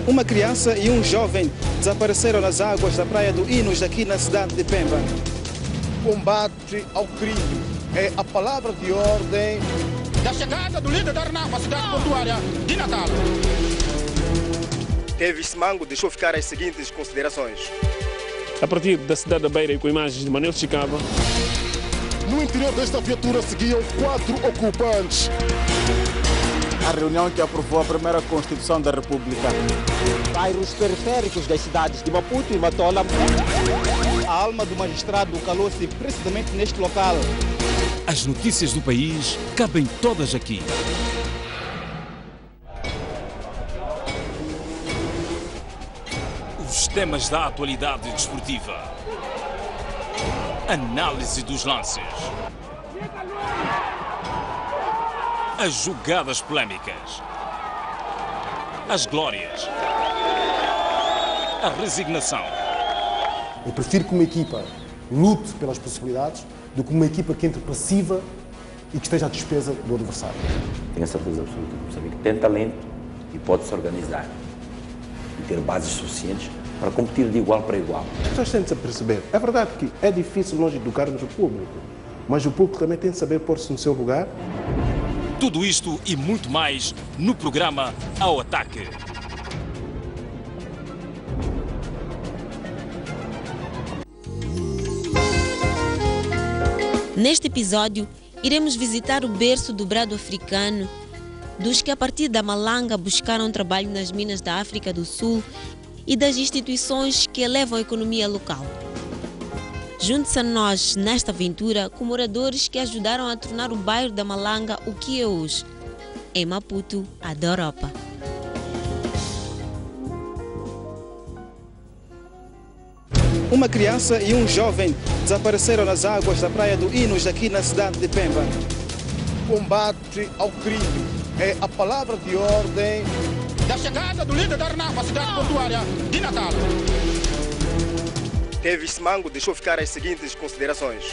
Speaker 11: Uma criança e um jovem desapareceram nas águas da Praia do Inos, aqui na cidade de Pemba.
Speaker 8: Combate ao crime é a palavra de ordem
Speaker 12: da chegada do líder da RENAMO à cidade portuária de Natal.
Speaker 13: Teve Simango deixou ficar as seguintes considerações.
Speaker 32: A partir da cidade da Beira e com imagens de Manel Chicaba.
Speaker 17: No interior desta viatura seguiam 4 ocupantes.
Speaker 9: A reunião que aprovou a primeira Constituição da República.
Speaker 14: Bairros periféricos das cidades de Maputo e Matola.
Speaker 11: A alma do magistrado calou-se precisamente neste local.
Speaker 21: As notícias do país cabem todas aqui. Os temas da atualidade desportiva. Análise dos lances. As jogadas polémicas. As glórias. A resignação.
Speaker 33: Eu prefiro que uma equipa lute pelas possibilidades do que uma equipa que entre passiva e que esteja à despesa do adversário.
Speaker 34: Tenho a certeza absoluta que Moçambique tem talento e pode se organizar e ter bases suficientes para competir de igual para igual.
Speaker 17: As pessoas têm de se perceber. É verdade que é difícil nós educarmos o público, mas o público também tem de saber pôr-se no seu lugar.
Speaker 21: Tudo isto e muito mais no programa Ao Ataque.
Speaker 15: Neste episódio, iremos visitar o berço do brado africano, dos que a partir da Malanga buscaram trabalho nas minas da África do Sul e das instituições que elevam a economia local. Junte-se a nós nesta aventura com moradores que ajudaram a tornar o bairro da Malanga o que é hoje, em Maputo, a da Europa.
Speaker 11: Uma criança e um jovem desapareceram nas águas da praia do Inos, aqui na cidade de Pemba.
Speaker 17: Combate ao crime é a palavra de ordem
Speaker 12: da chegada do líder da RENAMO à cidade portuária de Natal.
Speaker 13: Teve Simango deixou ficar as seguintes considerações.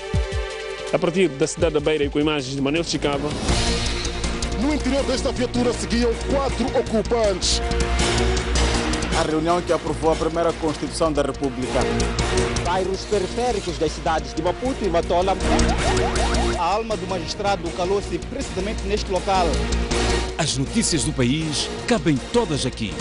Speaker 32: A partir da cidade da Beira e com imagens de Manel Chicaba.
Speaker 17: No interior desta viatura seguiam 4 ocupantes.
Speaker 9: A reunião que aprovou a primeira Constituição da República.
Speaker 14: Bairros periféricos das cidades de Maputo e Matola.
Speaker 11: A alma do magistrado calou-se precisamente neste local.
Speaker 21: As notícias do país cabem todas aqui.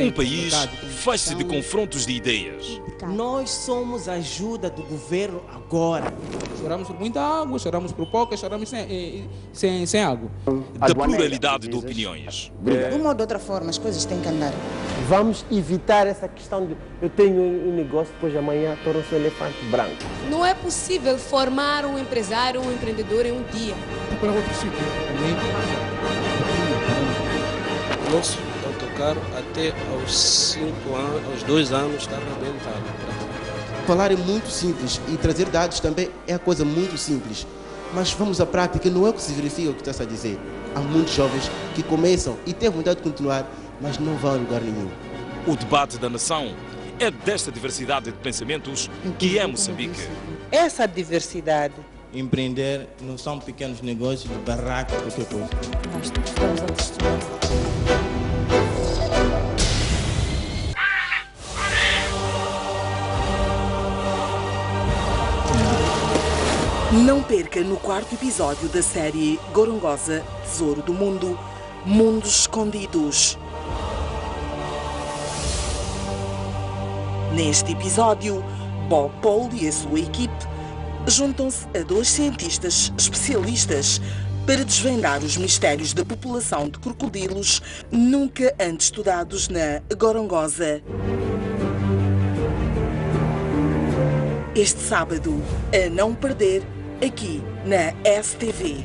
Speaker 21: Um país faz-se de confrontos de ideias.
Speaker 24: Nós somos a ajuda do governo agora.
Speaker 4: Choramos por muita água, choramos por pouca, choramos sem água.
Speaker 21: Da pluralidade de opiniões.
Speaker 6: De uma ou de outra forma, as coisas têm que andar.
Speaker 24: Vamos evitar essa questão de eu tenho um negócio, depois de amanhã torna-se um elefante branco.
Speaker 16: Não é possível formar um empresário, um empreendedor em um dia.
Speaker 17: Para outro sítio.
Speaker 18: Nosso autocarro até aos 5 anos, aos 2 anos estava arrebentado.
Speaker 19: Falar é muito simples e trazer dados também é a coisa muito simples. Mas vamos à prática, não é o que se verifica o que está a dizer. Há muitos jovens que começam e têm vontade de continuar, mas não vão a lugar nenhum.
Speaker 21: O debate da nação é desta diversidade de pensamentos que é Moçambique.
Speaker 20: Essa diversidade.
Speaker 22: Empreender não são pequenos negócios de barraca, qualquer coisa.
Speaker 20: Nós estamos a destruir.
Speaker 30: Não perca no 4º episódio da série Gorongosa, Tesouro do Mundo, Mundos Escondidos. Neste episódio, Bob Paul e a sua equipe juntam-se a 2 cientistas especialistas para desvendar os mistérios da população de crocodilos nunca antes estudados na Gorongosa. Este sábado, a não perder, aqui na STV.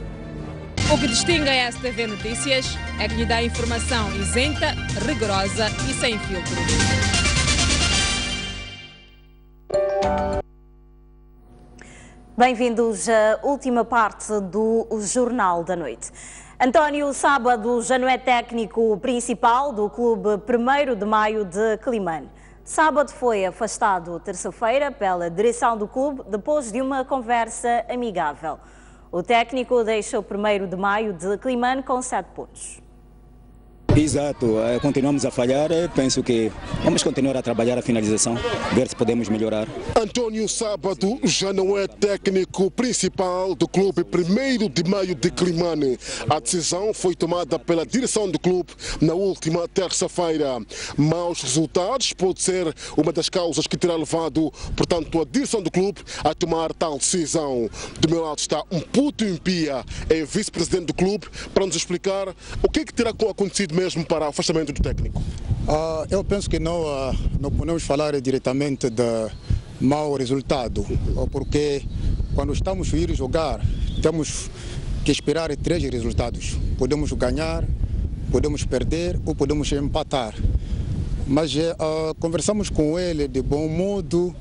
Speaker 25: O que distingue a STV Notícias é que lhe dá informação isenta, rigorosa e sem filtro.
Speaker 1: Bem-vindos à última parte do Jornal da Noite. António Sábado já não é técnico principal do Clube 1º de Maio de Climane. Sábado foi afastado terça-feira pela direção do clube depois de uma conversa amigável. O técnico deixa o 1º de Maio de Climane com 7 pontos.
Speaker 2: Exato, continuamos a falhar, penso que vamos continuar a trabalhar a finalização, ver se podemos melhorar.
Speaker 12: António Sábado já não é técnico principal do clube 1º de Maio de Climane. A decisão foi tomada pela direção do clube na última terça-feira. Maus resultados pode ser uma das causas que terá levado, portanto, a direção do clube a tomar tal decisão. Do meu lado está Mputu Impia, é vice-presidente do clube, para nos explicar o que terá acontecido mesmo para o afastamento do técnico.
Speaker 3: Eu penso que não podemos falar diretamente de mau resultado, porque quando estamos a ir jogar, temos que esperar 3 resultados. Podemos ganhar, podemos perder ou podemos empatar. Mas conversamos com ele de bom modo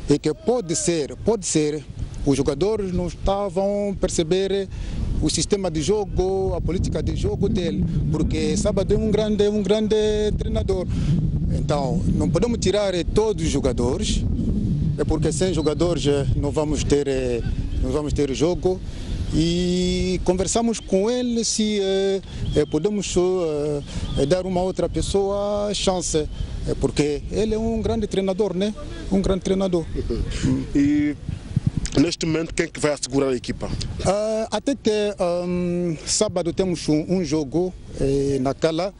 Speaker 3: e que pode ser, os jogadores não estavam a perceber o sistema de jogo, a política de jogo dele, porque Sábado é um grande treinador. Então, não podemos tirar todos os jogadores, porque sem jogadores não vamos ter jogo. E conversamos com ele se podemos dar uma outra pessoa a chance, porque ele é um grande treinador, né? Um grande treinador.
Speaker 12: E neste momento, quem é que vai assegurar a equipa?
Speaker 3: Até que sábado temos um jogo na Cala.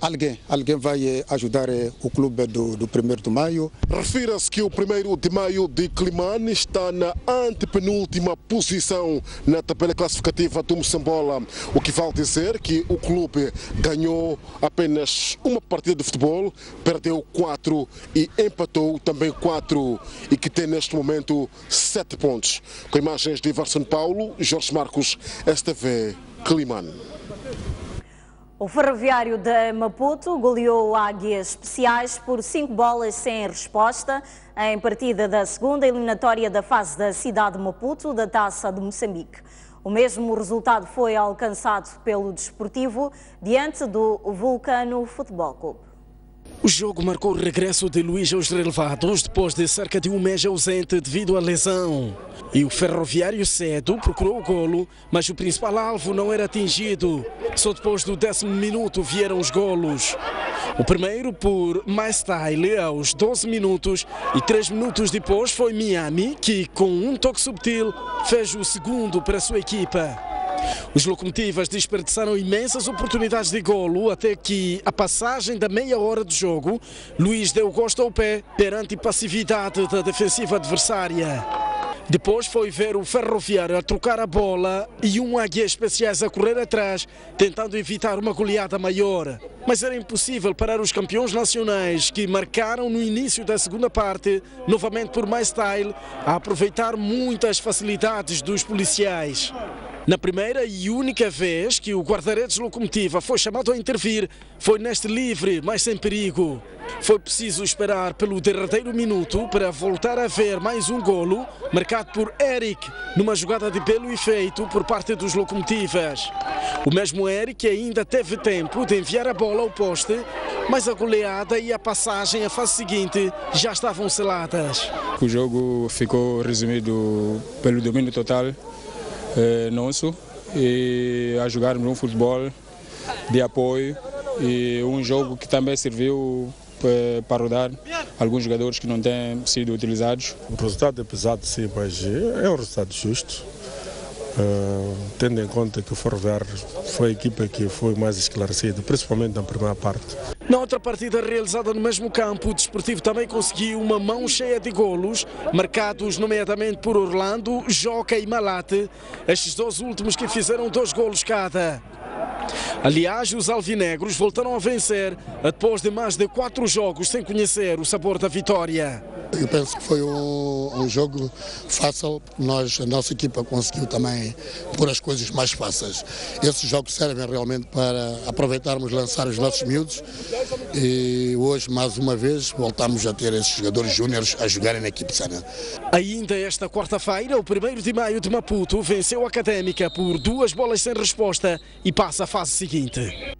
Speaker 3: Alguém vai ajudar o clube do 1º de Maio.
Speaker 12: Refira-se que o 1º de Maio de Climane está na antepenúltima posição na tabela classificativa do Moçambola, o que vale dizer que o clube ganhou apenas uma partida de futebol, perdeu 4 e empatou também 4, e que tem neste momento 7 pontos. Com imagens de Iverson Paulo, Jorge Marcos, STV Climane.
Speaker 1: O Ferroviário de Maputo goleou Águias Especiais por 5 bolas sem resposta em partida da segunda eliminatória da fase da cidade de Maputo da Taça de Moçambique. O mesmo resultado foi alcançado pelo Desportivo diante do Vulcano Futebol Clube.
Speaker 5: O jogo marcou o regresso de Luís aos relevados depois de cerca de um mês ausente devido à lesão. E o Ferroviário cedo procurou o golo, mas o principal alvo não era atingido. Só depois do 10º minuto vieram os golos. O primeiro por MyStyle aos 12 minutos e 3 minutos depois foi Miami que, com um toque subtil, fez o segundo para a sua equipa. Os Locomotivas desperdiçaram imensas oportunidades de golo até que, a passagem da meia hora de jogo, Luís deu gosto ao pé perante a passividade da defensiva adversária. Depois foi ver o Ferroviário a trocar a bola e um Águia Especiais a correr atrás, tentando evitar uma goleada maior. Mas era impossível parar os campeões nacionais, que marcaram no início da segunda parte, novamente por MyStyle, a aproveitar muitas facilidades dos policiais. Na primeira e única vez que o guarda-redes Locomotiva foi chamado a intervir, foi neste livre, mas sem perigo. Foi preciso esperar pelo derradeiro minuto para voltar a ver mais um golo, marcado por Eric, numa jogada de belo efeito por parte dos Locomotivas. O mesmo Eric ainda teve tempo de enviar a bola ao poste, mas a goleada e a passagem à fase seguinte já estavam seladas.
Speaker 4: O jogo ficou resumido pelo domínio total nosso, e a jogarmos um futebol de apoio e um jogo que também serviu para rodar alguns jogadores que não têm sido utilizados.
Speaker 17: O resultado é pesado, sim, mas é um resultado justo, tendo em conta que o Ferroviário foi a equipa que foi mais esclarecida, principalmente na primeira parte.
Speaker 5: Na outra partida realizada no mesmo campo, o Desportivo também conseguiu uma mão cheia de golos, marcados nomeadamente por Orlando, Joca e Malate, estes 2 últimos que fizeram 2 golos cada. Aliás, os alvinegros voltaram a vencer depois de mais de 4 jogos sem conhecer o sabor da vitória.
Speaker 7: Eu penso que foi um jogo fácil, a nossa equipa conseguiu também pôr as coisas mais fáceis. Esses jogos servem realmente para aproveitarmos, lançar os nossos miúdos, e hoje, mais uma vez, voltamos a ter esses jogadores júniores a jogarem na equipe sana.
Speaker 5: Ainda esta quarta-feira, o 1º de Maio de Maputo venceu a Académica por 2 bolas sem resposta e passa à fase seguinte.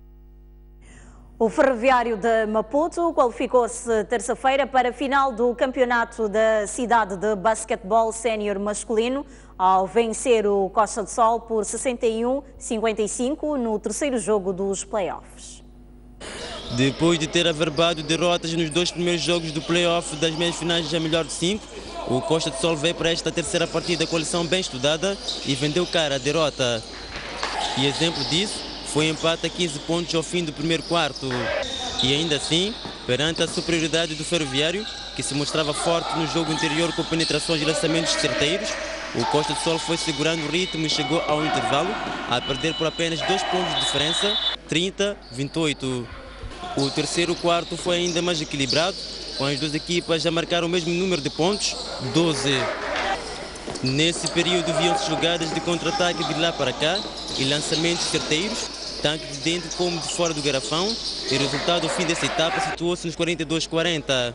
Speaker 1: O Ferroviário de Maputo qualificou-se terça-feira para a final do Campeonato da Cidade de Basquetebol Sénior Masculino, ao vencer o Costa do Sol por 61-55 no terceiro jogo dos play-offs.
Speaker 8: Depois de ter averbado derrotas nos 2 primeiros jogos do play-off das meias finais da melhor de 5, o Costa do Sol veio para esta terceira partida com a lição bem estudada e vendeu cara a derrota. E exemplo disso foi empate a 15 pontos ao fim do primeiro quarto. E ainda assim, perante a superioridade do Ferroviário, que se mostrava forte no jogo anterior com penetrações e lançamentos certeiros, o Costa do Sol foi segurando o ritmo e chegou ao intervalo a perder por apenas 2 pontos de diferença, 30-28. O terceiro quarto foi ainda mais equilibrado, com as duas equipas a marcar o mesmo número de pontos, 12. Nesse período viam-se jogadas de contra-ataque de lá para cá e lançamentos certeiros, tanto de dentro como de fora do garrafão, e o resultado ao fim dessa etapa situou-se nos 42-40.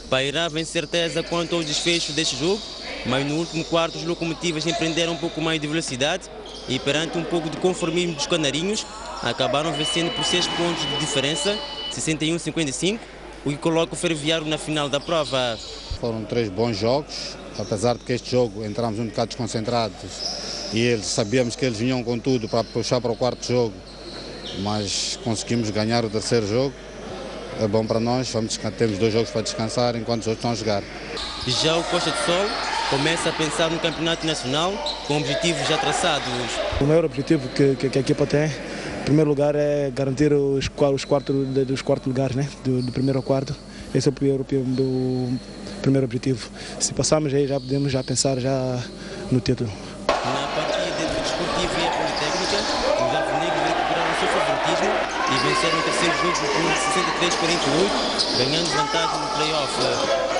Speaker 8: Pairava incerteza quanto ao desfecho deste jogo, mas no último quarto os locomotivas empreenderam um pouco mais de velocidade e, perante um pouco de conformismo dos canarinhos, acabaram vencendo por 6 pontos de diferença, 61-55, o que coloca o Ferroviário na final da prova.
Speaker 9: Foram 3 bons jogos, apesar de que este jogo entramos um bocado desconcentrados e sabíamos que eles vinham com tudo para puxar para o quarto jogo, mas conseguimos ganhar o terceiro jogo. É bom para nós, temos 2 jogos para descansar enquanto os outros estão a jogar.
Speaker 8: Já o Costa do Sol começa a pensar no campeonato nacional com objetivos já traçados.
Speaker 10: O maior objetivo que a equipa tem, em primeiro lugar, é garantir os quartos lugares, né? do primeiro ao quarto. Esse é o primeiro objetivo. Se passarmos aí, já podemos pensar no título.
Speaker 8: Na partida entre o Desportivo e a Politécnica, os alvinegros recuperaram o seu favoritismo e venceram o terceiro jogo por 63-48, ganhando vantagem no play-off.